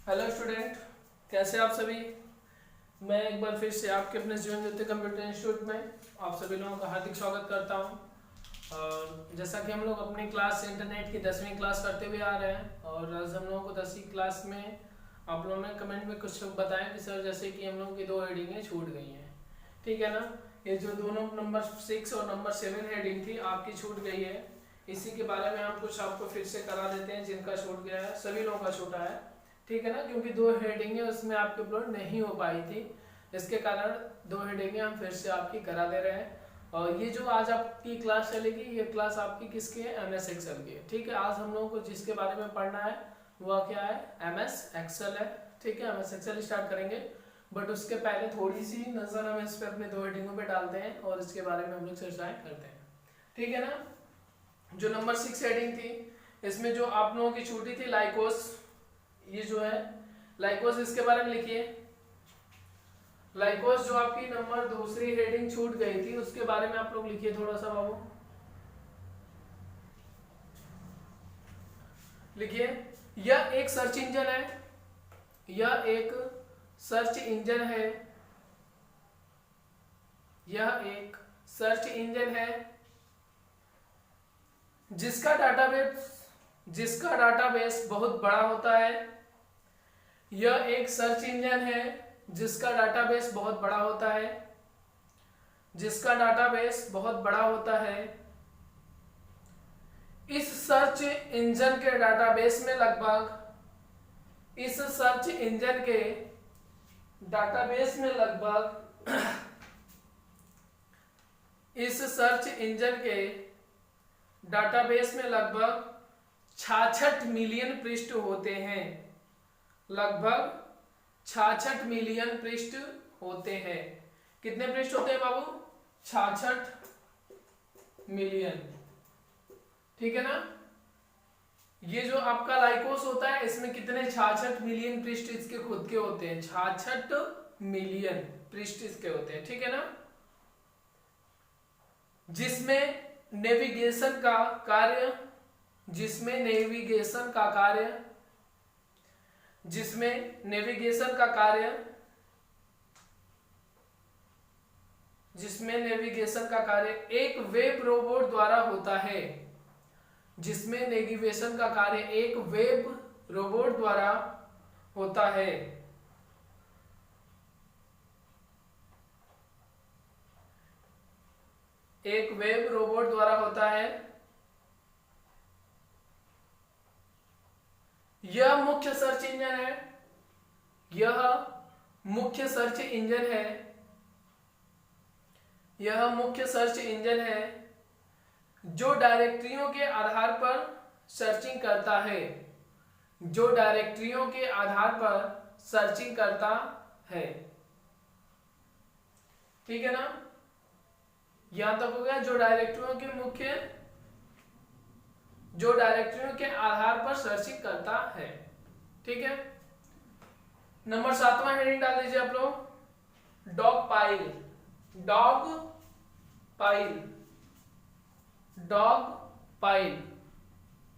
Hello student, कैसे आप सभी। मैं एक बार फिर से आपके अपने जीवन ज्योति कंप्यूटर इंस्टीट्यूट में आप सभी लोगों का हार्दिक स्वागत करता हूं। और जैसा कि हम लोग अपनी क्लास इंटरनेट की 10वीं क्लास करते हुए आ रहे हैं और आज हम लोगों को 10वीं क्लास में आप लोगों ने कमेंट में कुछ बताया कि सर जैसे कि हम लोगों की 2 हेडिंगें छूट गई हैं, ठीक है ना। ये जो दोनों नंबर 6 और नंबर 7 हेडिंग थी आपकी छूट गई है। इसी के बारे में हम कुछ आपको फिर से करा देते हैं जिनका छूट गया है, सभी लोगों का छूटा है, ठीक है ना। क्योंकि 2 हेडिंगें उसमें आपकी अपलोड नहीं हो पाई थी, इसके कारण 2 हेडिंगें हम फिर से आपकी करा दे रहे हैं। और ये जो आज आपकी क्लास चलेगी, ये क्लास आपकी किसकी है, MS एक्सेल की है, ठीक है। आज हम लोगों को जिसके बारे में पढ़ना है वह क्या है, MS एक्सेल है, ठीक है। MS एक्सेल स्टार्ट करेंगे, बट उसके पहले थोड़ी सी नजर हम इस पे अपने 2 हेडिंगों पे डालते हैं और इसके बारे में हम लोग चर्चाएं करते हैं, ठीक है ना। जो नंबर 6 हेडिंग थी, इसमें जो आप लोगों की छुट्टी थी लाइकोस, ये जो है लाइकोस, इसके बारे में लिखिए। लाइकोस जो आपकी नंबर दूसरी हेडिंग छूट गई थी उसके बारे में आप लोग लिखिए थोड़ा सा बाबू, लिखिए। यह एक सर्च इंजन है, यह एक सर्च इंजन है, यह एक सर्च इंजन है जिसका डाटाबेस बहुत बड़ा होता है। यह एक सर्च इंजन है जिसका डाटाबेस बहुत बड़ा होता है, जिसका डाटाबेस बहुत बड़ा होता है। इस सर्च इंजन के डाटाबेस में लगभग इस सर्च इंजन के डाटाबेस में लगभग इस सर्च इंजन के डाटाबेस में लगभग 66 मिलियन पृष्ठ होते हैं, लगभग 66 मिलियन पृष्ठ होते हैं। कितने पृष्ठ होते हैं बाबू, 66 मिलियन, ठीक है ना। ये जो आपका लाइकोस होता है इसमें कितने 66 मिलियन पृष्ठ इसके खुद के होते हैं, 66 मिलियन पृष्ठ इसके होते हैं, ठीक है ना। जिसमें नेविगेशन का कार्य जिसमें नेविगेशन का कार्य जिसमें नेविगेशन का कार्य जिसमें नेविगेशन का कार्य एक वेब रोबोट द्वारा होता है, जिसमें नेविगेशन का कार्य एक वेब रोबोट द्वारा होता है। एक वेब रोबोट द्वारा होता है। यह मुख्य सर्च इंजन है, यह मुख्य सर्च इंजन है, यह मुख्य सर्च इंजन है जो डायरेक्टरियों के आधार पर सर्चिंग करता है, जो डायरेक्टरियों के आधार पर सर्चिंग करता है, ठीक है ना। यहां तक हो गया। जो डायरेक्टरियों के आधार पर सर्चिंग करता है, ठीक है। नंबर 7वां हेडिंग डाल दीजिए आप लोग, dog pile. Dog pile, dog pile,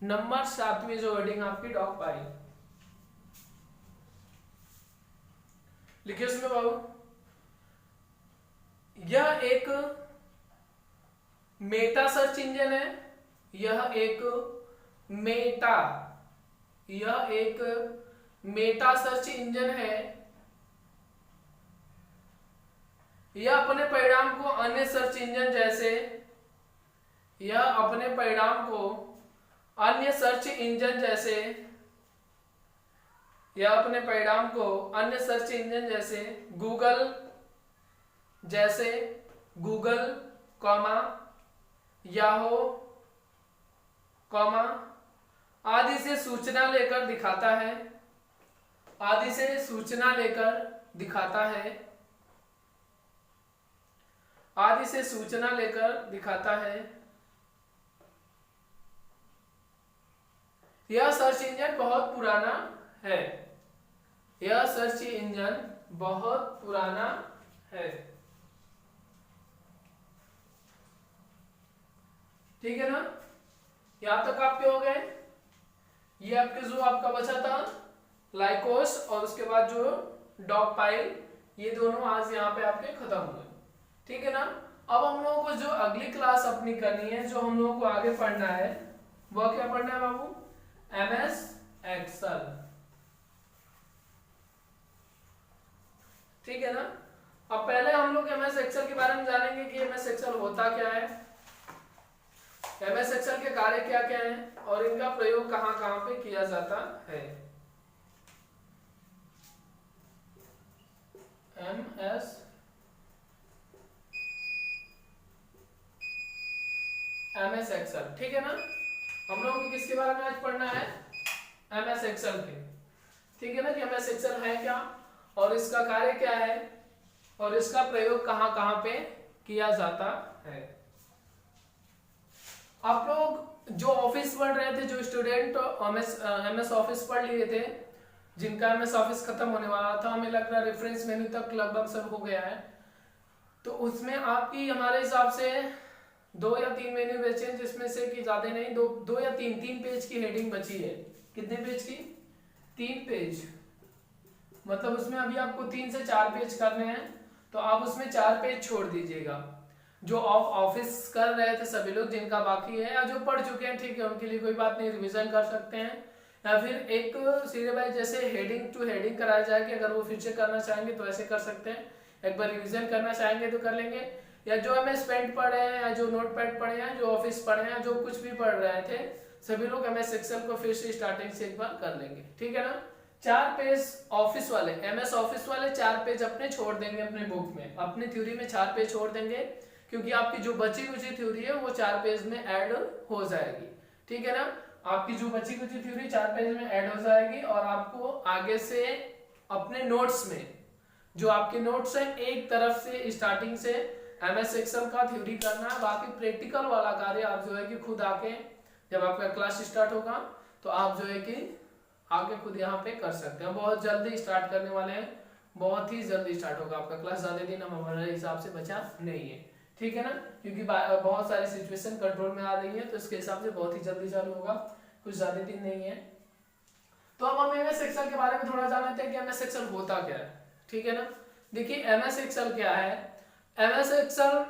number 7वीं जो हेडिंग आपकी डॉग पाइल, लिखिए उसमें बाबू। यह एक मेटा सर्च इंजन है, यह एक मेटा सर्च इंजन है। यह अपने परिणाम को अन्य सर्च इंजन जैसे यह अपने परिणाम को अन्य सर्च इंजन जैसे यह अपने परिणाम को अन्य सर्च इंजन जैसे गूगल कॉमा याहू कॉमा आदि से सूचना लेकर दिखाता है, आदि से सूचना लेकर दिखाता है, आदि से सूचना लेकर दिखाता है। यह सर्च इंजन बहुत पुराना है, यह सर्च इंजन बहुत पुराना है, ठीक है ना। यहां तक आपके हो गए। ये आपके जो आपका बचा था लाइकोस और उसके बाद जो डॉग पाइल, ये दोनों आज यहाँ पे आपके खत्म हुए। ठीक है ना। अब हम लोगों को जो अगली क्लास अपनी करनी है, जो हम लोगों को आगे पढ़ना है, वह क्या पढ़ना है बाबू? MS Excel. ठीक है ना। अब पहले हम लोग MS एक्सेल के बारे में जानेंगे कि MS एक्सेल होता क्या है, MS एक्सेल के कार्य क्या क्या हैं और इनका प्रयोग कहां कहां पे किया जाता है। MS Excel. ठीक है ना। हम लोगों को किसके बारे में आज पढ़ना है? MS एक्सेल के। ठीक है ना कि MS एक्सेल है क्या और इसका कार्य क्या है और इसका प्रयोग कहां कहां पे किया जाता है। आप लोग जो ऑफिस पढ़ रहे थे, जो स्टूडेंट MS ऑफिस पढ़ लिए थे, जिनका MS ऑफिस खत्म होने वाला था, हमें लग रहा है रेफरेंस मेन्यू तक लगभग सब हो गया है, तो उसमें आपकी हमारे हिसाब से 2 या 3 मेन्यू बचे हैं, जिसमें से कि ज्यादा नहीं, दो या तीन पेज की हेडिंग बची है। कितने पेज की? 3 पेज। मतलब उसमें अभी आपको 3 से 4 पेज करने हैं, तो आप उसमें 4 पेज छोड़ दीजिएगा। जो ऑफिस कर रहे थे सभी लोग, जिनका बाकी है या जो पढ़ चुके हैं, ठीक है, उनके लिए कोई बात नहीं, रिवीजन कर सकते हैं, या फिर एक सीधे बाय जैसे हेडिंग टू हेडिंग कराया जाए कि अगर वो फिर से करना चाहेंगे तो ऐसे कर सकते हैं, एक बार रिवीजन करना चाहेंगे तो कर लेंगे, या जो MS पेंट पढ़े हैं या जो नोट पैड पढ़े हैं, जो ऑफिस पढ़े हैं, जो कुछ भी पढ़ रहे थे, सभी लोग MS एक्सेल को फिर से स्टार्टिंग से एक बार कर लेंगे। ठीक है ना। 4 पेज ऑफिस वाले, MS ऑफिस वाले 4 पेज अपने छोड़ देंगे अपने बुक में, अपनी थ्योरी में 4 पेज छोड़ देंगे, क्योंकि आपकी जो बची कुची थ्योरी है वो 4 पेज में ऐड हो जाएगी। ठीक है ना। आपकी जो बची कुची थ्योरी 4 पेज में ऐड हो जाएगी और आपको आगे से अपने नोट्स में, जो आपके नोट्स हैं, एक तरफ से स्टार्टिंग से MS एक्सेल का थ्योरी करना है, बाकी प्रैक्टिकल वाला कार्य आप जो है कि खुद आके, जब आपका क्लास स्टार्ट होगा तो आप जो है कि आगे खुद यहाँ पे कर सकते हैं। बहुत जल्दी स्टार्ट करने वाले हैं, बहुत ही जल्दी स्टार्ट होगा आपका क्लास, ज्यादा दिन हमारे हिसाब से बचा नहीं है। ठीक है ना, क्योंकि बहुत सारी सिचुएशन कंट्रोल में आ रही है, तो इसके हिसाब से बहुत ही जल्दी चालू होगा, कुछ ज्यादा दिन नहीं है। तो अब हम MS एक्सेल के बारे में थोड़ा जान लेते हैं कि MS एक्सेल होता क्या है। ठीक है ना। देखिए MS एक्सेल क्या है। MS एक्सेल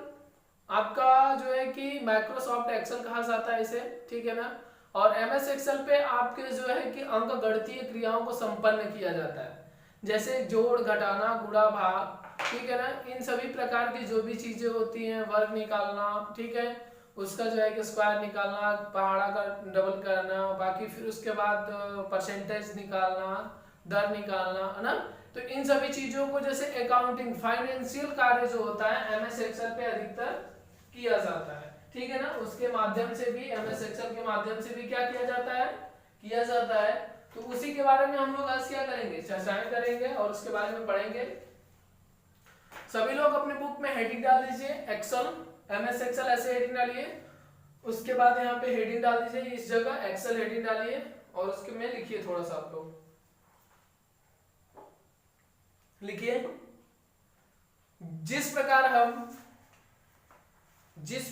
आपका जो है कि माइक्रोसॉफ्ट एक्सेल कहा जाता है इसे। ठीक है ना। और MS एक्सेल पे आपके जो है कि अंक गणितीय क्रियाओं को संपन्न किया जाता है, जैसे जोड़, घटाना, गुणा, भाग। ठीक है ना। इन सभी प्रकार की जो भी चीजें होती हैं, वर्ग निकालना, ठीक है, उसका जो है कि स्क्वायर निकालना, पहाड़ा का डबल करना, बाकी फिर उसके बाद परसेंटेज निकालना, दर निकालना, है ना। तो इन सभी चीजों को जैसे अकाउंटिंग, फाइनेंशियल कार्य जो होता है MS एक्सेल पे अधिकतर किया जाता है। ठीक है ना। उसके माध्यम से भी, MS एक्सेल के माध्यम से भी क्या किया जाता है? किया जाता है। तो उसी के बारे में हम लोग आज क्या करेंगे? चर्चाएं करेंगे और उसके बारे में पढ़ेंगे। सभी लोग अपने बुक में हेडिंग डाल दीजिए, एक्सेल, MS एक्सेल ऐसे हेडिंग डालिए, उसके बाद यहाँ पे हेडिंग डाल दीजिए, इस जगह एक्सेल हेडिंग डालिए और उसके में लिखिए थोड़ा सा, आप लोग लिखिए, जिस प्रकार हम जिस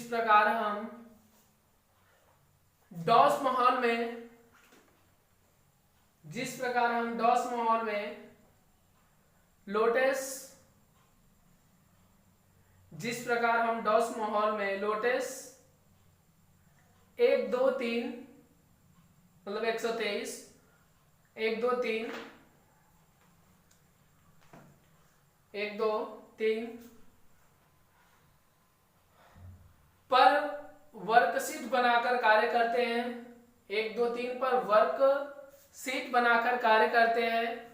प्रकार हम डॉस माहौल में, जिस प्रकार हम डॉस माहौल में लोटस, जिस प्रकार हम डॉस माहौल में लोटस 1 2 3 मतलब 123 1 2 3 1 2 3 पर वर्कशीट बनाकर कार्य करते हैं, 1 2 3 पर वर्कशीट बनाकर कार्य करते हैं,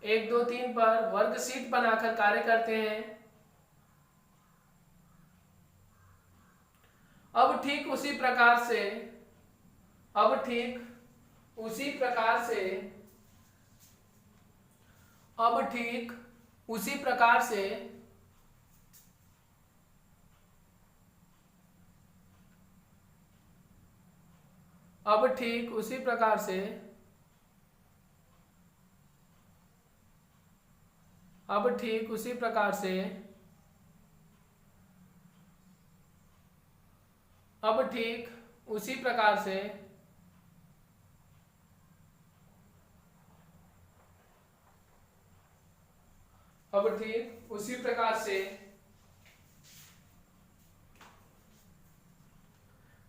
1 2 3 पर वर्कशीट बनाकर कार्य करते हैं। अब ठीक उसी प्रकार से अब ठीक उसी प्रकार से अब ठीक उसी प्रकार से अब ठीक उसी प्रकार से अब ठीक उसी प्रकार से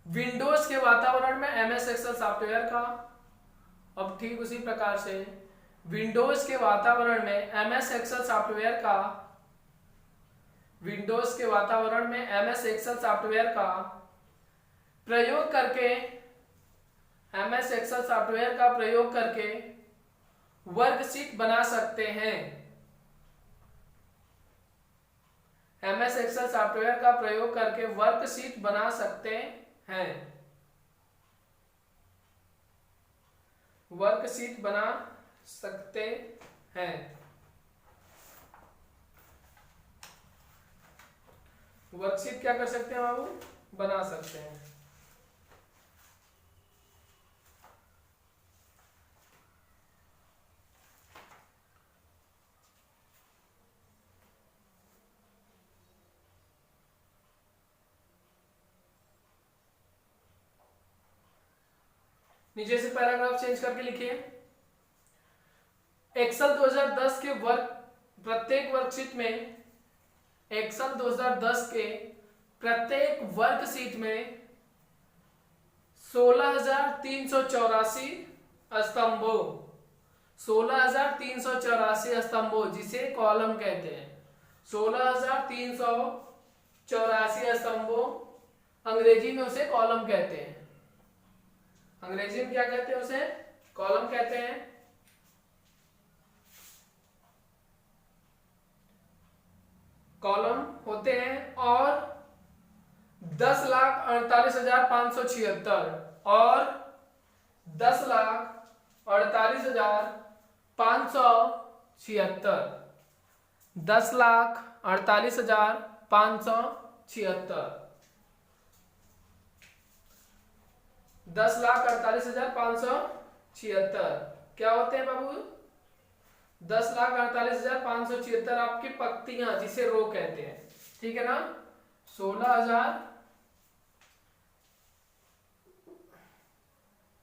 विंडोज के वातावरण में एमएस एक्सेल सॉफ्टवेयर का अब ठीक उसी प्रकार से विंडोज के वातावरण में एमएस एक्सेल सॉफ्टवेयर का विंडोज के वातावरण में एमएस एक्सेल सॉफ्टवेयर का प्रयोग करके एमएस एक्सेल सॉफ्टवेयर का प्रयोग करके वर्कशीट बना सकते हैं। एमएस एक्सेल सॉफ्टवेयर का प्रयोग करके वर्कशीट बना सकते हैं। वर्कशीट बना सकते हैं। वर्कशीट क्या कर सकते हैं बाबू? बना सकते हैं। नीचे से पैराग्राफ चेंज करके लिखिए। एक्सेल 2010 के प्रत्येक वर्कशीट में एक्सेल 2010 के प्रत्येक वर्कशीट में 16,384 स्तंभों 16,384 स्तंभों जिसे कॉलम कहते हैं। 16,384 स्तंभों अंग्रेजी में उसे कॉलम कहते हैं। अंग्रेजी में क्या कहते हैं? उसे कॉलम कहते हैं। कॉलम होते हैं और 10,48,576 और 10,48,576 10,48,576 10,48,576 क्या होते हैं बाबू? 10,48,576 आपकी पंक्तियां जिसे रो कहते हैं। ठीक है ना?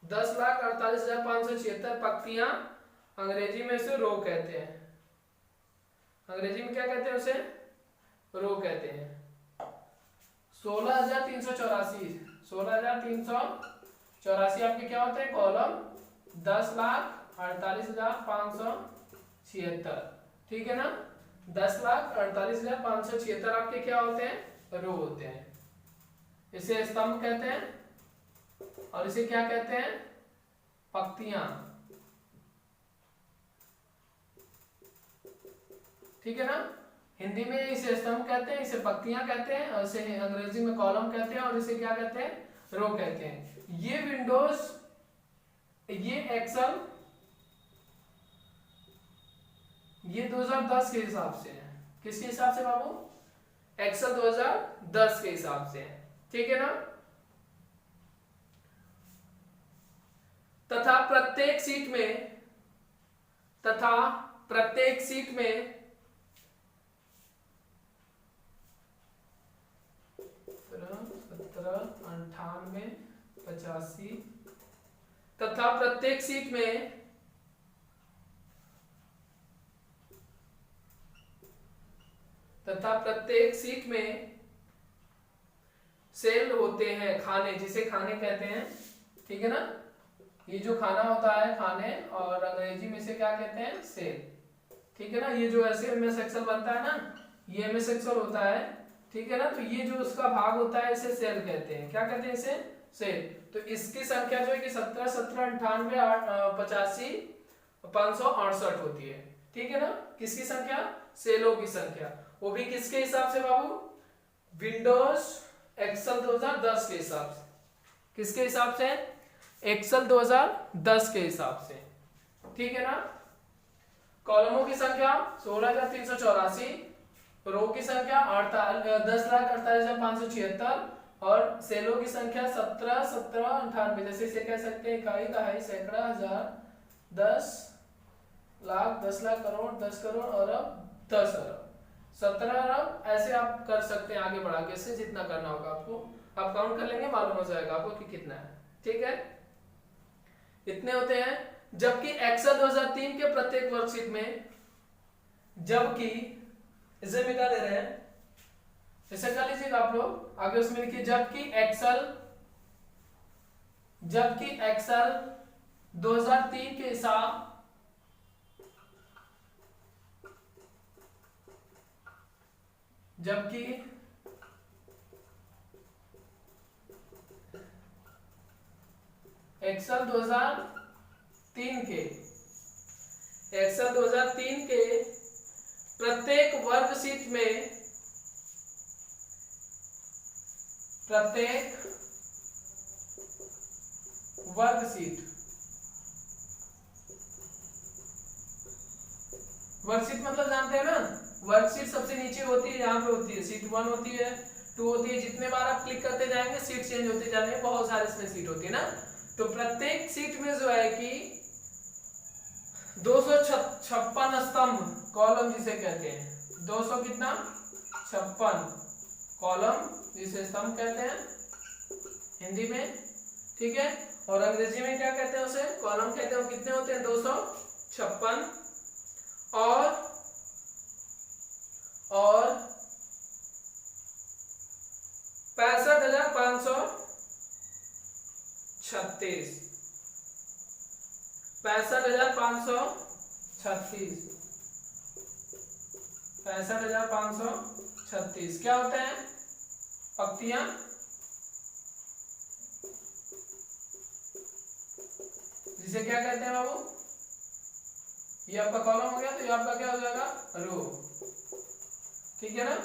10,48,576 पंक्तियां अंग्रेजी में इसे रो कहते हैं। अंग्रेजी में क्या कहते हैं? उसे रो कहते हैं। 16,384 आपके क्या होते हैं? कॉलम। 10,48,576 ठीक है ना? 10,48,576 आपके क्या होते हैं? रो होते हैं। इसे स्तंभ कहते हैं और इसे क्या कहते हैं? पंक्तियां। ठीक है ना? हिंदी में इसे स्तंभ कहते हैं, इसे पंक्तियां कहते हैं और इसे अंग्रेजी में कॉलम कहते हैं और इसे क्या कहते हैं? रो कहते हैं। ये विंडोज, ये एक्सेल, ये 2010 के हिसाब से है। किसके हिसाब से बाबू? एक्सेल 2010 के हिसाब से है। ठीक है ना? तथा प्रत्येक सीट में 98, 85 तथा प्रत्येक सीट में सेल होते हैं, खाने जिसे खाने कहते हैं। ठीक है ना? ये जो खाना होता है खाने, और अंग्रेजी में से क्या कहते हैं? सेल। ठीक है ना? ये जो ऐसे एमएस एक्सेल बनता है ना, ये एमएस एक्सेल होता है। ठीक है ना? तो ये जो उसका भाग होता है इसे सेल कहते हैं। क्या कहते हैं? इसे सेल। तो इसकी संख्या जो है कि 17, 17, 98, 85, 568 होती है। ठीक है ना? किसकी संख्या? सेलों की संख्या। वो भी किसके हिसाब से बाबू? विंडोज एक्सेल 2010 के हिसाब से। किसके हिसाब से? एक्सेल 2010 के हिसाब से। ठीक है ना? कॉलमों की संख्या 16,384, रो की संख्या 10,48,576 और सेलों की संख्या 17, 17, 98। जैसे इसे कह सकते हैं इकाई, दहाई, सैकड़ा, हजार, 10 लाख, 10 लाख, करोड़, 10 करोड़, अरब, 10 अरब, 17 अरब, ऐसे आप कर सकते हैं आगे बढ़ा के, से जितना करना होगा आपको आप काउंट कर लेंगे, मालूम हो जाएगा आपको कि कितना है। ठीक है, इतने होते हैं। जबकि एक्सेल 2003 के प्रत्येक वर्कशीट में, जबकि इसे मिटा दे रहे हैं, इसे कर लीजिएगा आप लोग आगे, उसमें लिखिए जबकि एक्सेल 2003 के हिसाब जबकि एक्सेल 2003 के प्रत्येक वर्कशीट में, वर्कशीट मतलब जानते हैं ना, वर्कशीट सबसे नीचे होती है, यहाँ पे होती है सीट 1 होती है, 2 होती है, जितने बार आप क्लिक करते जाएंगे सीट चेंज होते जाएंगे, बहुत सारे इसमें सीट होती है ना। तो प्रत्येक सीट में जो है कि 256 स्तंभ, कॉलम जिसे कहते हैं, 200 कितना 56 कॉलम जिसे स्तंभ कहते हैं हिंदी में। ठीक है, और अंग्रेजी में क्या कहते हैं, उसे कॉलम कहते हैं। कितने होते हैं 256, और 65,536, 65,536 क्या होते हैं, पंक्तियां। जिसे क्या कहते हैं बाबू, ये आपका कॉलम हो गया, तो ये आपका क्या हो जाएगा, रो। ठीक है ना,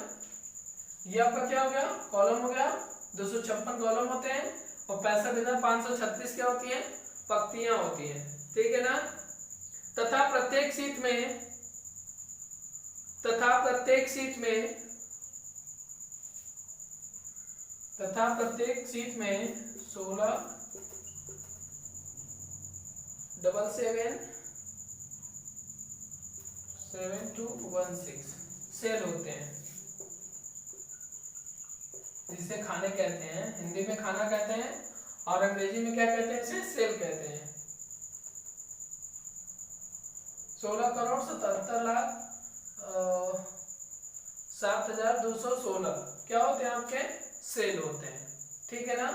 ये आपका क्या हो गया, कॉलम हो गया। 256 कॉलम होते हैं, और 65,536 क्या होती है, पंक्तियां होती हैं। ठीक है ना, तथा प्रत्येक सीट में 16,77216 सेल होते हैं, जिसे खाने कहते हैं। हिंदी में खाना कहते हैं, और अंग्रेजी में क्या कहते हैं, इसे सेल कहते हैं। 16,77,7,216 क्या होते हैं, आपके सेल होते हैं। ठीक है ना,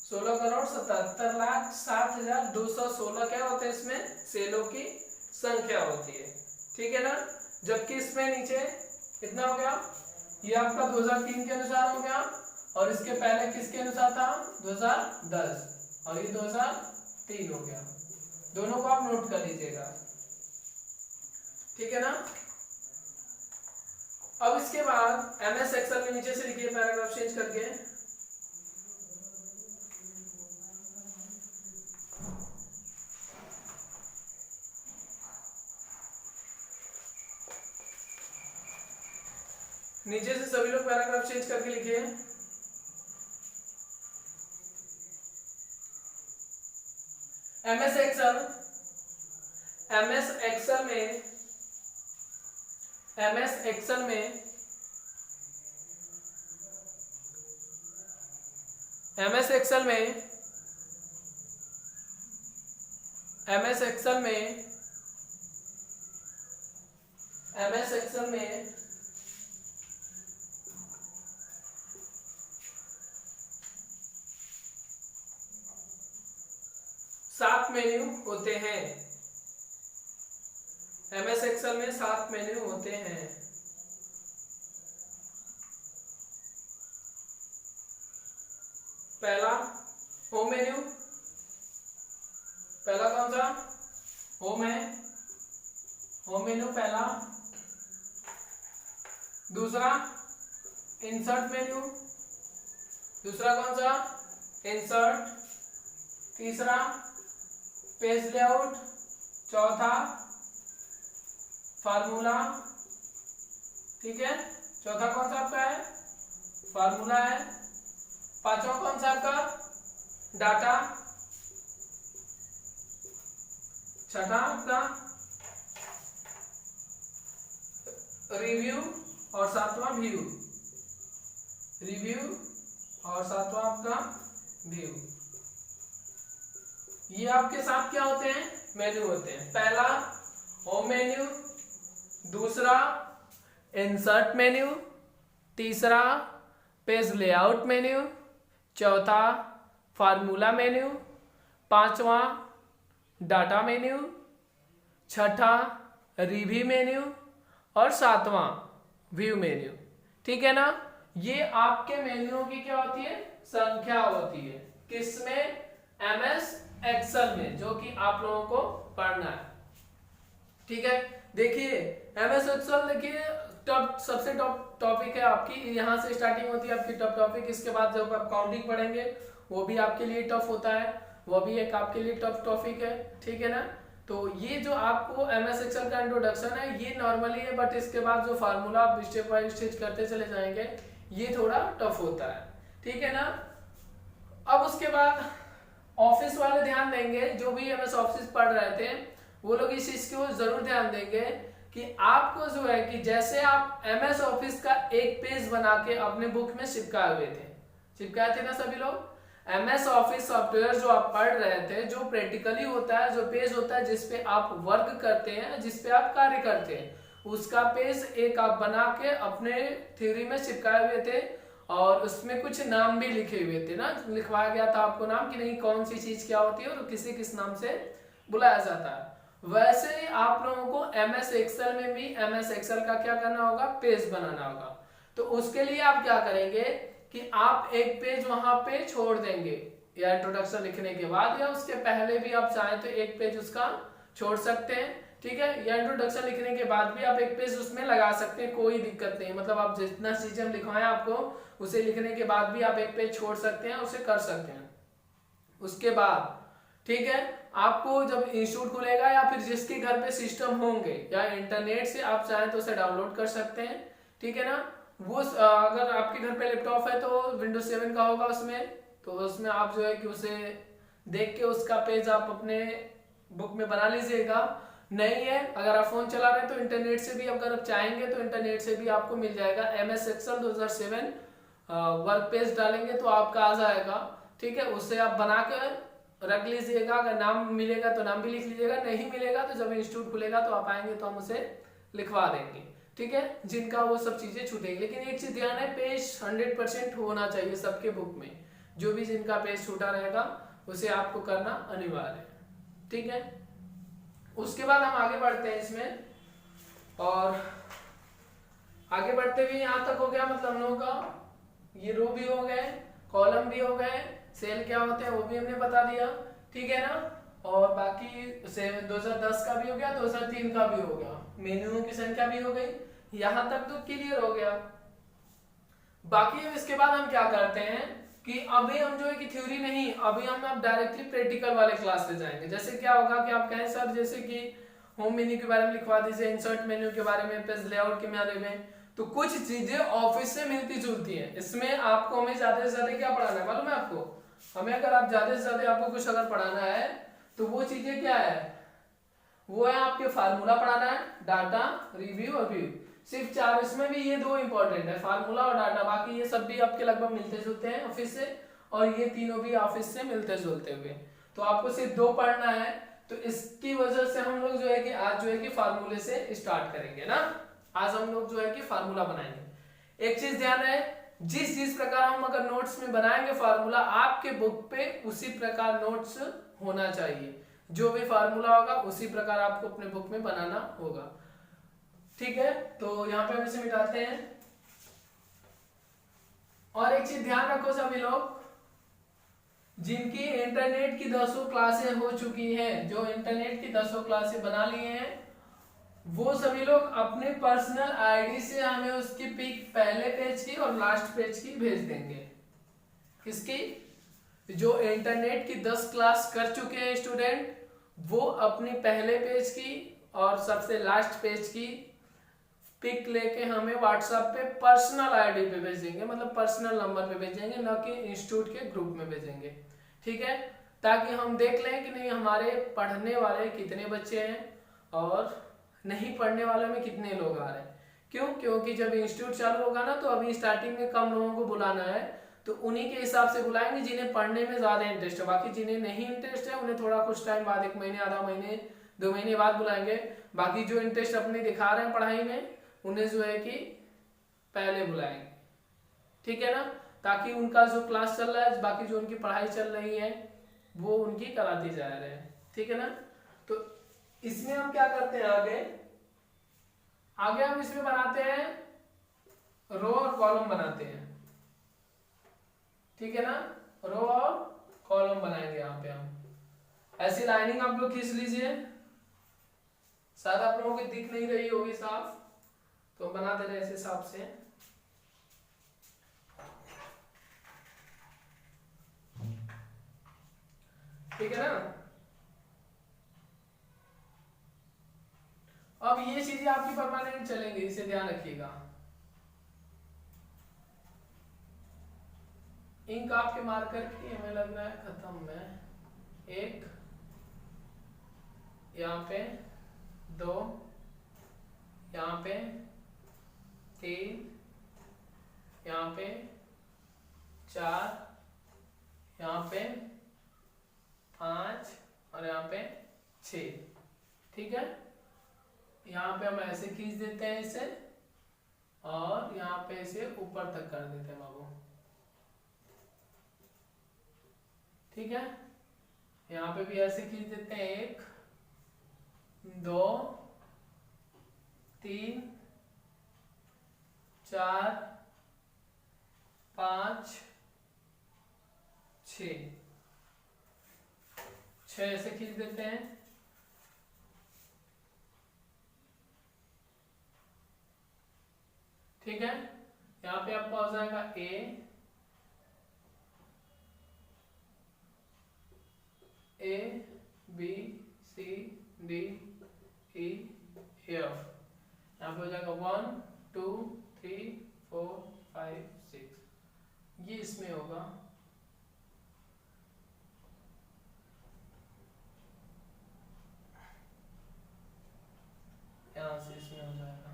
16,77,07,216 क्या होते हैं, इसमें सेलों की संख्या होती है। ठीक है ना, जबकि इसमें नीचे कितना हो गया, ये आपका 2003 के अनुसार हो गया, और इसके पहले किसके अनुसार था, 2010, और ये 2003 हो गया। दोनों को आप नोट कर लीजिएगा। ठीक है ना, अब इसके बाद एमएस एक्सेल में नीचे से लिखिए पैराग्राफ चेंज करके, नीचे से सभी लोग पैराग्राफ चेंज करके लिखिए। एमएस एक्सेल में सात मेन्यू होते हैं। एमएस एक्सेल में 7 मेन्यू होते हैं। पहला होम मेन्यू, पहला कौन सा, होम है, होम मेन्यू पहला। दूसरा इंसर्ट मेन्यू, दूसरा कौन सा, इंसर्ट। तीसरा पेज लेआउट, चौथा फार्मूला। ठीक है, चौथा कौन सा आपका है, फार्मूला है। पांचवा कौन सा आपका, डाटा। छठा आपका रिव्यू और सातवां व्यू, रिव्यू और सातवां आपका व्यू। ये आपके साथ क्या होते हैं, मेन्यू होते हैं। पहला होम मेन्यू, दूसरा इंसर्ट मेन्यू, तीसरा पेज लेआउट मेन्यू, चौथा फार्मूला मेन्यू, पांचवा डाटा मेन्यू, छठा रिव्यू मेन्यू और सातवां व्यू मेन्यू। ठीक है ना। ये आपके मेन्यूओं की क्या होती है, संख्या होती है। किसमें, एमएस एक्सेल में, जो कि आप लोगों को पढ़ना है। ठीक है, देखिए एमएस एक्सेल, देखिए टॉप, सबसे टॉप टॉपिक है आपकी, यहाँ से स्टार्टिंग होती है आपकी टॉप टॉपिक। इसके बाद जब आप काउंटिंग पढ़ेंगे वो भी आपके लिए टफ होता है, वो भी एक आपके लिए टफ टॉपिक है। ठीक है ना। तो ये जो आपको एमएस एक्सेल का इंट्रोडक्शन है ये नॉर्मली है, बट इसके बाद जो फार्मूला आप स्टेप बाय स्टेप करते चले जाएंगे ये थोड़ा टफ होता है। ठीक है ना। अब उसके बाद ऑफिस वाले ध्यान देंगे, जो भी एमएस ऑफिस पढ़ रहे थे वो लोग इस चीज को जरूर ध्यान देंगे कि आपको जो है कि जैसे आप एमएस ऑफिस का एक पेज बना के अपने बुक में चिपकाए हुए थे, चिपकाए थे ना सभी लोग। एमएस ऑफिस सॉफ्टवेयर जो आप पढ़ रहे थे, जो प्रैक्टिकली होता है, जो पेज होता है जिसपे आप वर्क करते हैं, जिसपे आप कार्य करते हैं, उसका पेज एक आप बना के अपने थ्योरी में चिपकाए हुए थे और उसमें कुछ नाम भी लिखे हुए थे ना, लिखवाया गया था आपको नाम कि नहीं कौन सी चीज क्या होती है और किसी किस नाम से बुलाया जाता है। वैसे ही आप लोगों को एमएस एक्सेल में भी एमएस एक्सेल का क्या करना होगा, पेज बनाना होगा। तो उसके लिए आप क्या करेंगे कि आप एक पेज वहां पे छोड़ देंगे, या इंट्रोडक्शन लिखने के बाद या उसके पहले भी आप चाहें तो एक पेज उसका छोड़ सकते हैं। ठीक है, या इंट्रोडक्शन लिखने के बाद भी आप एक पेज उसमें लगा सकते हैं, कोई दिक्कत नहीं। मतलब आप जितना चीजें हम लिखवाएं आपको, उसे लिखने के बाद भी आप एक पेज छोड़ सकते हैं, उसे कर सकते हैं। उसके बाद ठीक है, आपको जब इंस्टीट्यूट खुलेगा या फिर जिसके घर पे सिस्टम होंगे या इंटरनेट से आप चाहें तो उसे डाउनलोड कर सकते हैं। ठीक है ना। वो अगर आपके घर पे लैपटॉप है तो विंडोज 7 का होगा उसमें, तो उसमें आप जो है कि उसे देख के उसका पेज आप अपने बुक में बना लीजिएगा। नहीं है, अगर आप फोन चला रहे हैं तो इंटरनेट से भी अगर आप चाहेंगे तो इंटरनेट से भी आपको मिल जाएगा। एमएस एक्सेल 2007 वर्क पेज डालेंगे तो आपका आ जाएगा। ठीक है, उससे आप बना कर रख लीजिएगा। अगर नाम मिलेगा तो नाम भी लिख लीजिएगा, नहीं मिलेगा तो जब इंस्टीट्यूट खुलेगा तो आप आएंगे तो हम उसे लिखवा देंगे। ठीक है, जिनका वो सब चीजें छूटेंगी। लेकिन एक चीज ध्यान है, पेज 100% होना चाहिए सबके बुक में। जो भी जिनका पेज छूटा रहेगा उसे आपको करना अनिवार्य है। ठीक है, उसके बाद हम आगे बढ़ते हैं इसमें, और आगे बढ़ते हुए यहाँ तक हो गया। मतलब हम लोगों का ये रो भी हो गए, कॉलम भी हो गए, सेल क्या होते हैं वो भी हमने बता दिया। ठीक है ना। और बाकी से 2010 का भी हो गया, 2003 का भी हो गया, मेन्यूओं की संख्या भी हो गई। यहां तक तो क्लियर हो गया। बाकी इसके बाद हम क्या करते हैं कि अभी हम जो है कि थ्योरी नहीं, अभी हम अब डायरेक्टली प्रैक्टिकल वाले क्लास पे जाएंगे। जैसे क्या होगा कि आप कहें सर जैसे कि होम मेन्यू के बारे में लिखवा दीजिए, इंसर्ट मेन्यू के बारे में, पेज लेआउट के बारे में, तो कुछ चीजें ऑफिस से मिलती जुलती हैं। इसमें आपको हमें ज्यादा से ज्यादा क्या पढ़ाना है मालूम है आपको? हमें अगर आप ज्यादा से ज्यादा आपको कुछ अगर पढ़ाना है तो वो चीजें क्या है, वो है आपके फार्मूला पढ़ाना है, डाटा, रिव्यू और व्यू। सिर्फ 4, इसमें भी ये 2 इंपॉर्टेंट है, फार्मूला और डाटा। बाकी ये सब भी आपके लगभग मिलते जुलते हैं ऑफिस से, और ये तीनों भी ऑफिस से मिलते जुलते हुए। तो आपको सिर्फ 2 पढ़ना है। तो इसकी वजह से हम लोग जो है कि आज जो है कि फार्मूले से स्टार्ट करेंगे ना। आज हम लोग जो है कि फार्मूला बनाएंगे। एक चीज ध्यान है, जिस प्रकार हम अगर नोट्स में बनाएंगे फार्मूला, आपके बुक पे उसी प्रकार नोट्स होना चाहिए। जो भी फार्मूला होगा उसी प्रकार आपको अपने बुक में बनाना होगा। ठीक है, तो यहाँ पे हम इसे मिटाते हैं। और एक चीज ध्यान रखो सभी लोग, जिनकी इंटरनेट की 10 क्लासें हो चुकी हैं, जो इंटरनेट की 10 क्लासें बना लिए हैं, वो सभी लोग अपने पर्सनल आईडी से हमें उसकी पिक पहले पेज की और लास्ट पेज की भेज देंगे। किसकी? जो इंटरनेट की 10 क्लास कर चुके हैं स्टूडेंट, वो अपनी पहले पेज की और सबसे लास्ट पेज की पिक लेके हमें व्हाट्सएप पे पर्सनल आईडी पे भेजेंगे, मतलब पर्सनल नंबर पे भेजेंगे, न कि इंस्टीट्यूट के ग्रुप में भेजेंगे। ठीक है, ताकि हम देख लें कि नहीं हमारे पढ़ने वाले कितने बच्चे हैं और नहीं पढ़ने वाले में कितने लोग आ रहे हैं। क्यों? क्योंकि जब इंस्टीट्यूट चालू होगा ना तो अभी स्टार्टिंग में कम लोगों को बुलाना है, तो उन्हीं के हिसाब से बुलाएंगे जिन्हें पढ़ने में ज्यादा इंटरेस्ट है। बाकी जिन्हें नहीं इंटरेस्ट है उन्हें थोड़ा कुछ टाइम बाद, 1 महीने, आधा महीने, 2 महीने बाद बुलाएंगे। बाकी जो इंटरेस्ट अपने दिखा रहे हैं पढ़ाई में उन्हें जो है कि पहले बुलाएंगे, ठीक है ना, ताकि उनका जो क्लास चल रहा है, बाकी जो उनकी पढ़ाई चल रही है वो उनकी कराती जा रहे हैं, ठीक है ना। तो इसमें हम क्या करते हैं, आगे आगे हम इसमें बनाते हैं रो और कॉलम बनाते हैं, ठीक है ना, रो और कॉलम बनाएंगे। यहाँ पे हम ऐसी लाइनिंग आप लोग खींच लीजिए, शायद आप लोगों को दिख नहीं रही होगी साफ, तो बना दे रहे इस हिसाब से, ठीक है ना। अब ये चीजें आपकी परमानेंट चलेंगी, इसे ध्यान रखिएगा। इंक आपके मार्कर की हमें लग रहा है खत्म है, 1 यहाँ पे, 2 यहाँ पे, 3 यहाँ पे, 4 यहाँ पे, 5 और यहाँ पे 6, ठीक है। यहाँ पे हम ऐसे खींच देते हैं इसे, और यहाँ पे इसे ऊपर तक कर देते हैं बाबू, ठीक है। यहाँ पे भी ऐसे खींच देते हैं, 1 2 3 4 5 6 ऐसे खींच देते हैं, ठीक है। यहाँ पे आपका हो जाएगा A B C D E F, यहाँ पे हो जाएगा 1 2 3 4 5 6, ये इसमें होगा। यहाँ से इसमें हो जाएगा,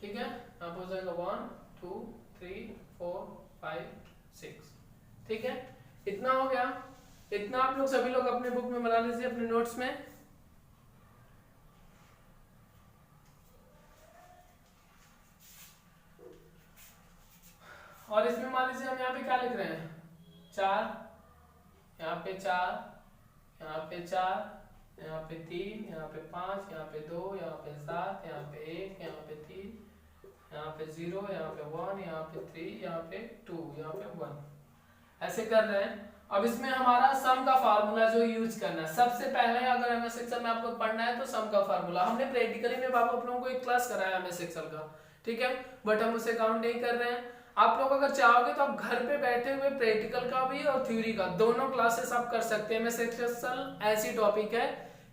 ठीक है। यहाँ पे हो जाएगा 1 2 3 4 5 6, ठीक है। इतना हो गया, इतना आप लोग सभी लोग अपने बुक में बना लीजिए, अपने नोट्स में। और इसमें मान लीजिए हम यहाँ पे क्या लिख रहे हैं, 4, यहाँ पे 4, यहाँ पे 4, यहाँ पे 3, यहाँ पे 5, यहाँ पे 2, यहाँ पे 7, यहाँ पे 1, यहाँ पे 3, यहाँ पे 0, यहाँ पे 1, यहाँ पे 3, यहाँ पे 2, यहाँ पे 1, ऐसे कर रहे हैं। अब इसमें हमारा सम का फार्मूला जो यूज करना है, सबसे पहले अगर एमएस एक्सेल में आपको पढ़ना है तो सम का फार्मूला हमने प्रैक्टिकली में बाबू आप लोगों को एक क्लास कराया एमएस एक्सेल का, ठीक है, बट हम उसे काउंट नहीं कर रहे हैं। आप लोग अगर चाहोगे तो आप घर पे बैठे हुए प्रैक्टिकल का भी और थ्योरी का दोनों क्लासेस आप कर सकते हैं। एमएस एक्सेल ऐसी टॉपिक है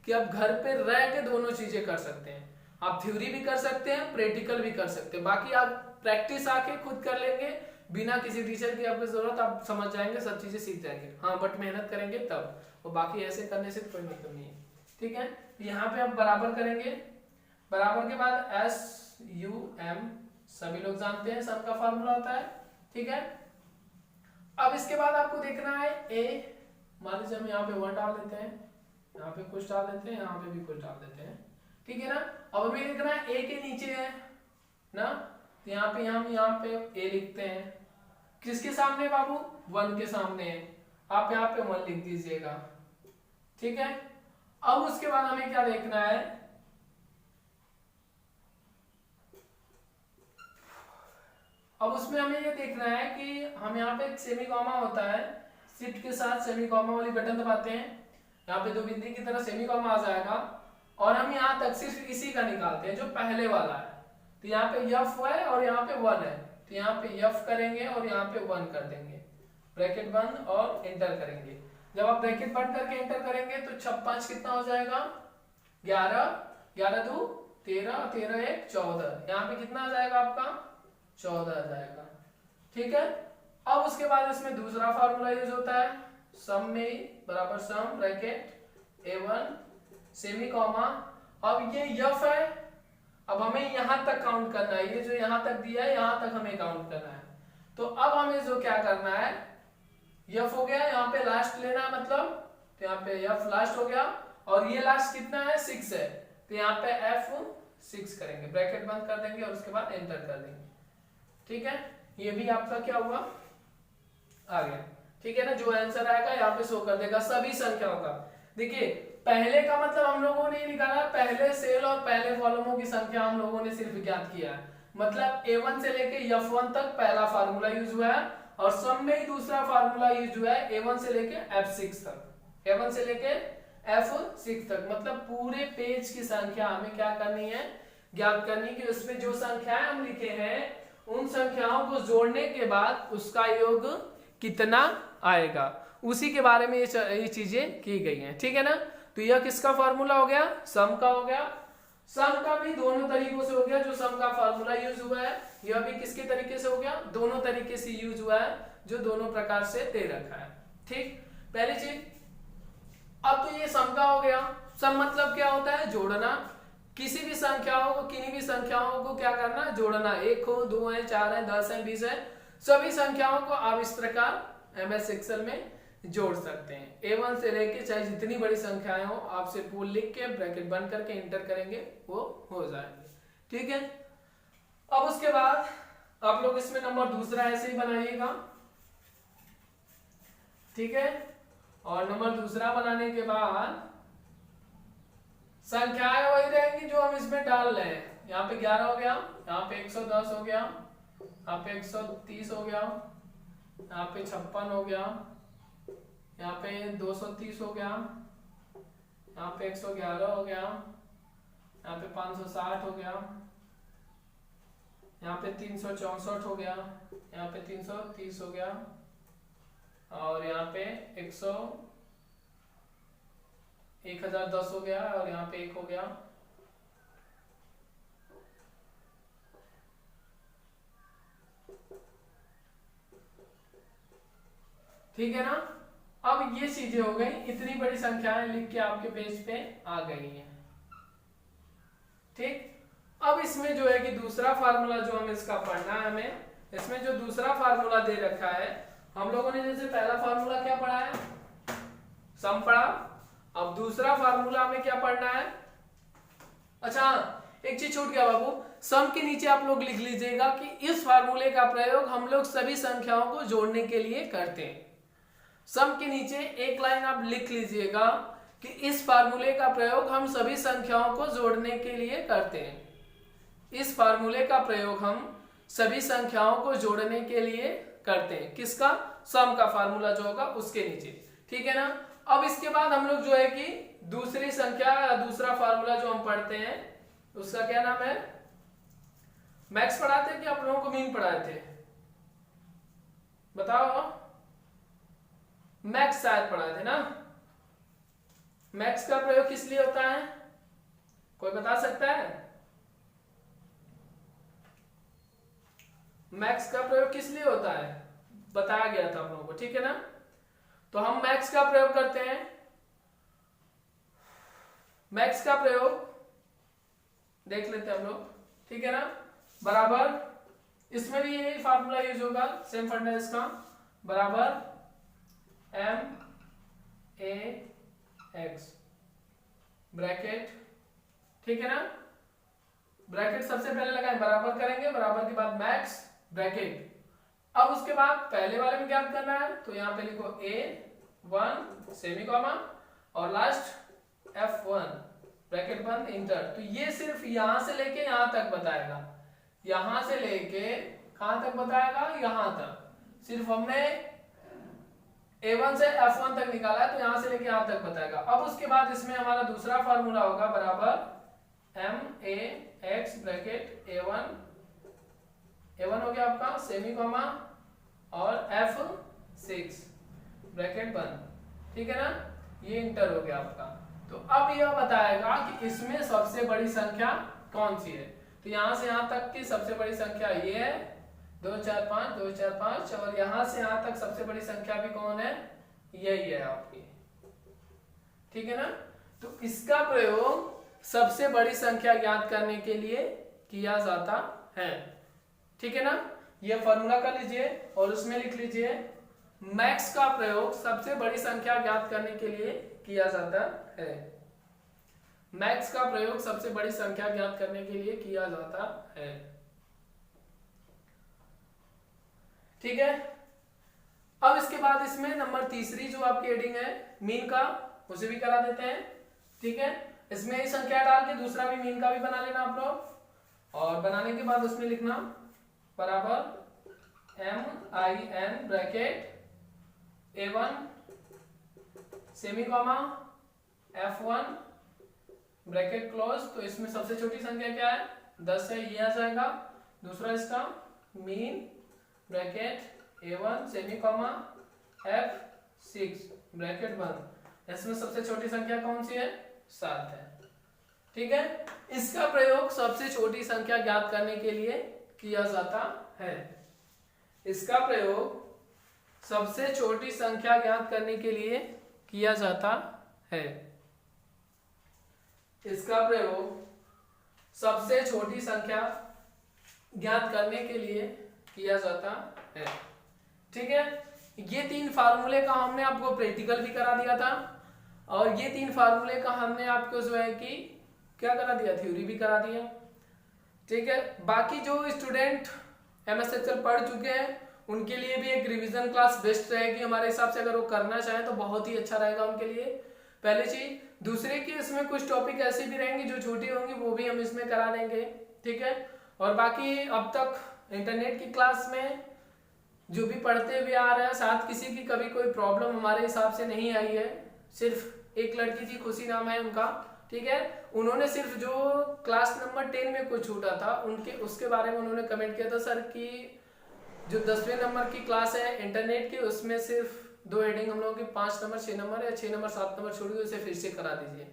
कि आप घर पे रह के दोनों चीजें कर सकते हैं, आप थ्योरी भी कर सकते हैं, प्रैक्टिकल भी कर सकते हैं। बाकी आप प्रैक्टिस आके खुद कर लेंगे बिना किसी टीचर की आपको जरूरत, आप समझ जाएंगे, सब चीजें सीख जाएंगे। हाँ बट मेहनत करेंगे तब, और बाकी ऐसे करने से कोई मतलब नहीं है, ठीक है। यहाँ पे आप बराबर करेंगे, बराबर के बाद SUM सभी लोग जानते हैं सम का फार्मूला होता है, ठीक है। अब इसके बाद आपको देखना है A, मान लीजिए हम यहाँ पे 1 डाल देते हैं, यहाँ पे कुछ डाल देते हैं, यहाँ पे भी कुछ डाल देते हैं, ठीक है ना। अब हमें देखना है A के नीचे है ना, तो यहाँ पे हम यहाँ पे A लिखते हैं, किसके सामने बाबू, 1 के सामने है, आप यहाँ पे 1 लिख दीजिएगा, ठीक है। अब उसके बाद हमें क्या देखना है, अब उसमें हमें ये देखना है कि हम यहाँ पे एक सेमी कॉमा होता है, शिफ्ट के साथ सेमी कॉमा वाली बटन दबाते हैं, यहाँ पे 2 बिंदी की तरह सेमी कॉमा आ जाएगा, और हम यहाँ तक सिर्फ इसी का निकालते हैं जो पहले वाला है। तो यहाँ पे F है और यहाँ पे 1 है, तो यहाँ पे F करेंगे और यहाँ पे 1 कर देंगे, ब्रैकेट बंद और एंटर करेंगे। जब आप ब्रैकेट बंद करके एंटर करेंगे तो 6 5 कितना हो जाएगा, 11, 11 2 13, 13 1 14, यहाँ पे कितना आ जाएगा आपका 14 आ जाएगा, ठीक है। अब उसके बाद इसमें दूसरा फार्मूला यूज होता है, सम में बराबर सम ब्रैकेट A1 सेमी कॉमा, अब ये F है अब हमें यहां तक काउंट करना है, ये जो यहां तक दिया है यहां तक हमें काउंट करना है। तो अब हमें जो क्या करना है, एफ हो गया, यहाँ पे लास्ट लेना है मतलब, तो यहाँ पे एफ लास्ट हो गया, और ये लास्ट कितना है 6 है, तो यहाँ पे F6 करेंगे, ब्रैकेट बंद कर देंगे और उसके बाद एंटर कर देंगे। ठीक है, ये भी आपका क्या हुआ, आ गया। ठीक है ना, जो आंसर आएगा यहाँ पे शो कर देगा सभी संख्याओं का। देखिए पहले का मतलब हम लोगों ने निकाला, पहले सेल और पहले कॉलमों की संख्या हम लोगों ने सिर्फ ज्ञात किया है, मतलब A1 से लेके F1 तक पहला फार्मूला यूज हुआ है, और सब में ही दूसरा फार्मूला यूज हुआ है A1 से लेके F6 तक, A1 से लेके F6 तक, मतलब पूरे पेज की संख्या हमें क्या करनी है, ज्ञात करनी, कि उसमें जो संख्याएं हम लिखे हैं उन संख्याओं को जोड़ने के बाद उसका योग कितना आएगा, उसी के बारे में ये चीजें की गई हैं। ठीक है ना, तो यह किसका फार्मूला हो गया, सम का हो गया। सम का भी दोनों तरीकों से हो गया, जो सम का फार्मूला यूज हुआ है, यह भी किसके तरीके से हो गया, दोनों तरीके से यूज हुआ है, जो दोनों प्रकार से दे रखा है। ठीक, पहली चीज, अब तो ये सम का हो गया। सम मतलब क्या होता है, जोड़ना, किसी भी संख्याओं को, किन्हीं भी संख्याओं को क्या करना, जोड़ना, 1 हो, 2 है, 4 है, 10 है, 20 है, सभी संख्याओं को आप इस प्रकार MS एक्सेल में जोड़ सकते हैं। A1 से लेके चाहे जितनी बड़ी संख्याएं हो, आप सिर्फ वो लिख के ब्रैकेट बंद करके इंटर करेंगे, वो हो जाएंगे। ठीक है, अब उसके बाद आप लोग इसमें नंबर दूसरा ऐसे ही बनाइएगा। ठीक है, और नंबर दूसरा बनाने के बाद संख्याएं वही रहेंगी जो हम इसमें डाल रहे हैं। यहाँ पे 11 हो गया, यहाँ पे 110 हो गया, यहाँ पे 130 हो गया, यहाँ पे 56 हो गया, यहाँ पे 230 हो गया, यहाँ पे 111 हो गया, यहाँ पे 560 हो गया, यहाँ पे 364 हो गया, यहाँ पे 330 हो गया, और यहाँ पे 1010 हो गया, और यहाँ पे 1 हो गया। ठीक है ना, अब ये चीजें हो गई, इतनी बड़ी संख्याएं लिख के आपके पेज पे आ गई हैं। ठीक, अब इसमें जो है कि दूसरा फार्मूला जो हमें इसका पढ़ना है, हमें इसमें जो दूसरा फार्मूला दे रखा है, हम लोगों ने जैसे पहला फार्मूला क्या पढ़ा है, सम पढ़ा, अब दूसरा फार्मूला हमें क्या पढ़ना है। अच्छा, एक चीज छूट गया बाबू, सम के नीचे आप लोग लिख लीजिएगा कि इस फार्मूले का प्रयोग हम लोग सभी संख्याओं को जोड़ने के लिए करते हैं। सम के नीचे एक लाइन आप लिख लीजिएगा कि इस फार्मूले का प्रयोग हम सभी संख्याओं को जोड़ने के लिए करते हैं। इस फार्मूले का प्रयोग हम सभी संख्याओं को जोड़ने के लिए करते हैं, किसका, सम का फार्मूला जो होगा उसके नीचे। ठीक है ना, अब इसके बाद हम लोग जो है कि दूसरी संख्या या दूसरा फार्मूला जो हम पढ़ते हैं उसका क्या नाम है, मैक्स पढ़ाते हैं कि आप लोगों को मीन पढ़ाए थे, बताओ, मैक्स शायद पढ़ाए थे ना। मैक्स का प्रयोग किस लिए होता है, कोई बता सकता है, मैक्स का प्रयोग किस लिए होता है, बताया गया था हम लोगों को। ठीक है ना, तो हम मैक्स का प्रयोग करते हैं, मैक्स का प्रयोग देख लेते हैं हम लोग। ठीक है ना, बराबर इसमें भी यही फार्मूला यूज होगा, सेम फंडा इसका, बराबर MAX ब्रैकेट। ठीक है ना, ब्रैकेट सबसे पहले लगाएं, बराबर करेंगे, बराबर के बाद मैक्स ब्रैकेट। अब उसके बाद पहले वाले में क्या करना है, तो यहाँ पे लिखो A1 सेमीकोमा और लास्ट F1 ब्रैकेट बंद, इंटर। तो ये सिर्फ यहां से लेके यहां तक बताएगा, यहां से लेके कहां तक बताएगा, यहां तक। सिर्फ हमने A1 से F1 तक निकाला है, तो यहां से लेके यहां तक बताएगा। अब उसके बाद इसमें हमारा दूसरा फार्मूला होगा, बराबर MAX ब्रैकेट A1 हो गया आपका सेमीकोमा और F6 ब्रैकेट बंद। ठीक है ना, ये इंटर हो गया आपका। तो अब यह बताएगा कि इसमें सबसे बड़ी संख्या कौन सी है, तो यहां से यहां तक की सबसे बड़ी संख्या ये है, 2 4 5 2 4 5, और यहां से यहां तक सबसे बड़ी संख्या भी कौन है, यही है आपकी। ठीक है ना, तो इसका प्रयोग सबसे बड़ी संख्या ज्ञात करने के लिए किया जाता है। ठीक है ना, ये फॉर्मूला कर लीजिए और उसमें लिख लीजिए मैक्स का प्रयोग सबसे बड़ी संख्या ज्ञात करने के लिए किया जाता है। मैक्स का प्रयोग सबसे बड़ी संख्या ज्ञात करने के लिए किया जाता है। ठीक है, अब इसके बाद इसमें नंबर तीसरी जो आपकी हेडिंग है मीन का, उसे भी करा देते हैं। ठीक है, इसमें ही संख्या डाल के दूसरा भी मीन का भी बना लेना आप लोग, और बनाने के बाद उसमें लिखना बराबर MIN bracket A1 semi comma F1 bracket close. तो इसमें सबसे छोटी संख्या क्या है, 10 है, ये आ जाएगा। दूसरा इसका mean bracket A1 semi comma F6 bracket बंद। इसमें सबसे छोटी संख्या कौन सी है, 7 है। ठीक है, इसका प्रयोग सबसे छोटी संख्या ज्ञात करने के लिए किया जाता है। इसका प्रयोग सबसे छोटी संख्या ज्ञात करने के लिए किया जाता है। इसका प्रयोग सबसे छोटी संख्या ज्ञात करने के लिए किया जाता है। ठीक है, ये 3 फार्मूले का हमने आपको प्रैक्टिकल भी करा दिया था, और ये 3 फार्मूले का हमने आपको जो है कि क्या करा दिया, थ्योरी भी करा दिया। ठीक है, बाकी जो स्टूडेंट MS एक्सेल पढ़ चुके हैं उनके लिए भी एक रिवीजन क्लास बेस्ट रहेगी हमारे हिसाब से। अगर वो करना चाहें तो बहुत ही अच्छा रहेगा उनके लिए, पहली चीज। दूसरे की इसमें कुछ टॉपिक ऐसे भी रहेंगे जो छोटी होंगी, वो भी हम इसमें करा देंगे। ठीक है, और बाकी अब तक इंटरनेट की क्लास में जो भी पढ़ते हुए आ रहे हैं, साथ किसी की कभी कोई प्रॉब्लम हमारे हिसाब से नहीं आई है। सिर्फ एक लड़की थी, खुशी नाम है उनका। ठीक है, उन्होंने सिर्फ जो क्लास नंबर 10 में कुछ छूटा था उनके उसके बारे में उन्होंने कमेंट किया था, सर की जो 10वें नंबर की क्लास है इंटरनेट की, उसमें सिर्फ 2 हेडिंग हम लोगों की 5 नंबर 6 नंबर या 6 नंबर 7 नंबर छोड़ गई, उसे फिर से करा दीजिए,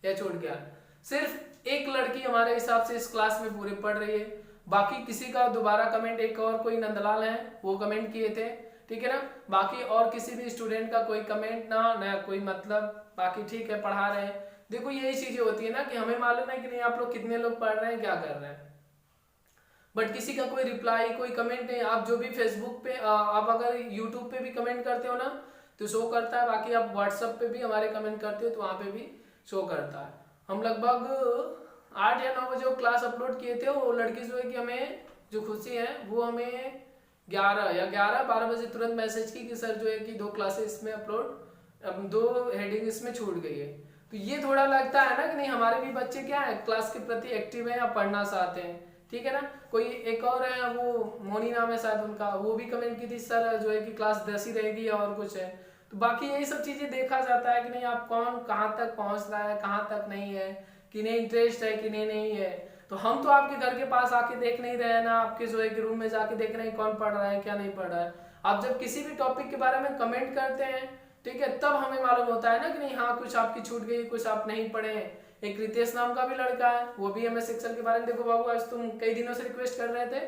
या छूट गया। सिर्फ एक लड़की हमारे हिसाब से इस क्लास में पूरे पढ़ रही है, बाकी किसी का दोबारा कमेंट, एक और कोई नंदलाल है वो कमेंट किए थे। ठीक है ना, बाकी और किसी भी स्टूडेंट का कोई कमेंट ना कोई मतलब, बाकी ठीक है पढ़ा रहे हैं। देखो यही चीजें होती है ना कि हमें मालूम है कि नहीं आप लोग कितने लोग पढ़ रहे हैं, क्या कर रहे हैं, बट किसी का कोई रिप्लाई कोई कमेंट नहीं। आप जो भी फेसबुक पे आप अगर यूट्यूब पे भी कमेंट करते हो ना तो शो करता है, बाकी आप व्हाट्सएप पे भी हमारे कमेंट करते हो तो वहां पे भी शो करता है। हम लगभग 8 या 9 बजे वो क्लास अपलोड किए थे, वो लड़की जो है कि हमें जो खुशी है वो हमें 11 या 12 बजे तुरंत मैसेज की कि सर जो है कि 2 क्लासेस इसमें अपलोड, अब 2 हेडिंग इसमें छूट गई है। तो ये थोड़ा लगता है ना कि नहीं हमारे भी बच्चे क्या है क्लास के प्रति एक्टिव है या पढ़ना चाहते हैं। ठीक है ना, कोई एक और है वो मोनी नाम है शायद उनका, वो भी कमेंट की थी सर जो है कि क्लास 10 ही रहेगी और कुछ है। तो बाकी यही सब चीजें देखा जाता है कि नहीं आप कौन कहाँ तक पहुंच रहा है, कहाँ तक नहीं है, कि नहीं इंटरेस्ट है कि नहीं है। तो हम तो आपके घर के पास आके देख नहीं रहे हैं ना, आपके जो है कि रूम में जाके देख रहे हैं कौन पढ़ रहा है क्या नहीं पढ़ रहा है। आप जब किसी भी टॉपिक के बारे में कमेंट करते हैं, ठीक है, तब हमें मालूम होता है ना कि नहीं हाँ कुछ आपकी छूट गई, कुछ आप नहीं पढ़े। एक रितेश नाम का भी लड़का है, वो भी MS एक्सेल के बारे में, देखो बाबू आज तुम कई दिनों से रिक्वेस्ट कर रहे थे,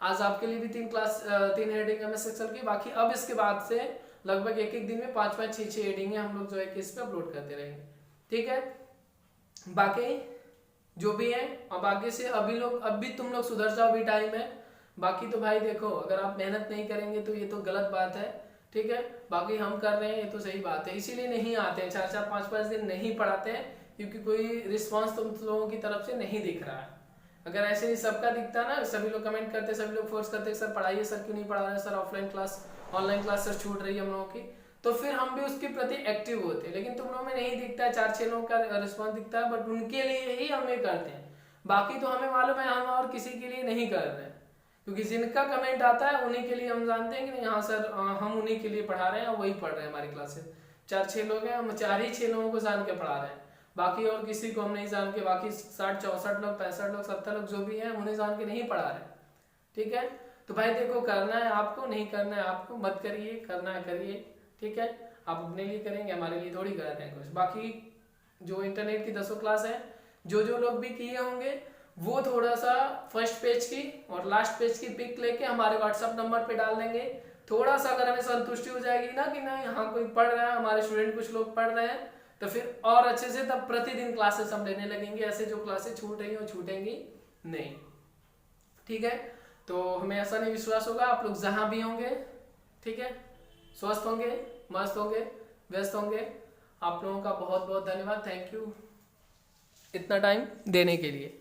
आज आपके लिए भी 3 हेडिंग MS एक्सेल की। बाकी अब इसके बाद से लगभग एक दिन में 5-5 6-6 हेडिंग हम लोग जो है कि इस पे अपलोड करते रहेंगे। ठीक है, बाकी जो भी है अब आगे से अब भी तुम लोग सुधर जाओ, भी टाइम है। बाकी तो भाई देखो अगर आप मेहनत नहीं करेंगे तो ये तो गलत बात है। ठीक है, बाकी हम कर रहे हैं ये तो सही बात है, इसीलिए नहीं आते हैं 4-4 5-5 दिन नहीं पढ़ाते हैं, क्योंकि कोई रिस्पांस तुम लोगों की तरफ से नहीं दिख रहा है। अगर ऐसे ही सबका दिखता ना, सभी लोग कमेंट करते, सभी लोग फोर्स करते सर पढ़ाइए, सर क्यों नहीं पढ़ा रहे, sir offline class online class sir छूट रही है हम लोगों की, तो फिर हम भी उसके प्रति एक्टिव होते। लेकिन तुम लोगों में नहीं दिखता है, 4-6 लोगों का रिस्पॉन्स दिखता है, बट उनके लिए ही हम ये करते हैं। बाकी तो हमें मालूम है हम और किसी के लिए नहीं कर रहे हैं, क्योंकि जिनका कमेंट आता है उन्हीं के लिए हम जानते हैं कि नहीं हाँ सर हम उन्हीं के लिए पढ़ा रहे हैं, वही पढ़ रहे हैं हमारी क्लासेस। 4-6 लोग हैं, हम 4 ही 6 लोगों को जान के पढ़ा रहे हैं, बाकी और किसी को हम नहीं जान के, बाकी 60-64 लोग 65 लोग 70 लोग जो भी हैं उन्हें जान के नहीं पढ़ा रहे। ठीक है, तो भाई देखो करना है आपको, नहीं करना है आपको मत करिए, करना है करिए। ठीक है, आप अपने लिए करेंगे, हमारे लिए थोड़ी कर रहे हैं कुछ। बाकी जो इंटरनेट की 10 क्लास है, जो लोग भी किए होंगे वो थोड़ा सा फर्स्ट पेज की और लास्ट पेज की पिक लेके हमारे व्हाट्सएप नंबर पे डाल देंगे। थोड़ा सा अगर हमें संतुष्टि हो जाएगी ना कि ना यहाँ कोई पढ़ रहा है, हमारे स्टूडेंट कुछ लोग पढ़ रहे हैं, तो फिर और अच्छे से तब प्रतिदिन क्लासेस हम लेने लगेंगे। ऐसे जो क्लासेस छूट रही हैं वो छूटेंगी नहीं, ठीक है। तो हमें ऐसा नहीं विश्वास होगा, आप लोग जहाँ भी होंगे, ठीक है, स्वस्थ होंगे, मस्त होंगे, व्यस्त होंगे। आप लोगों का बहुत बहुत धन्यवाद, थैंक यू इतना टाइम देने के लिए।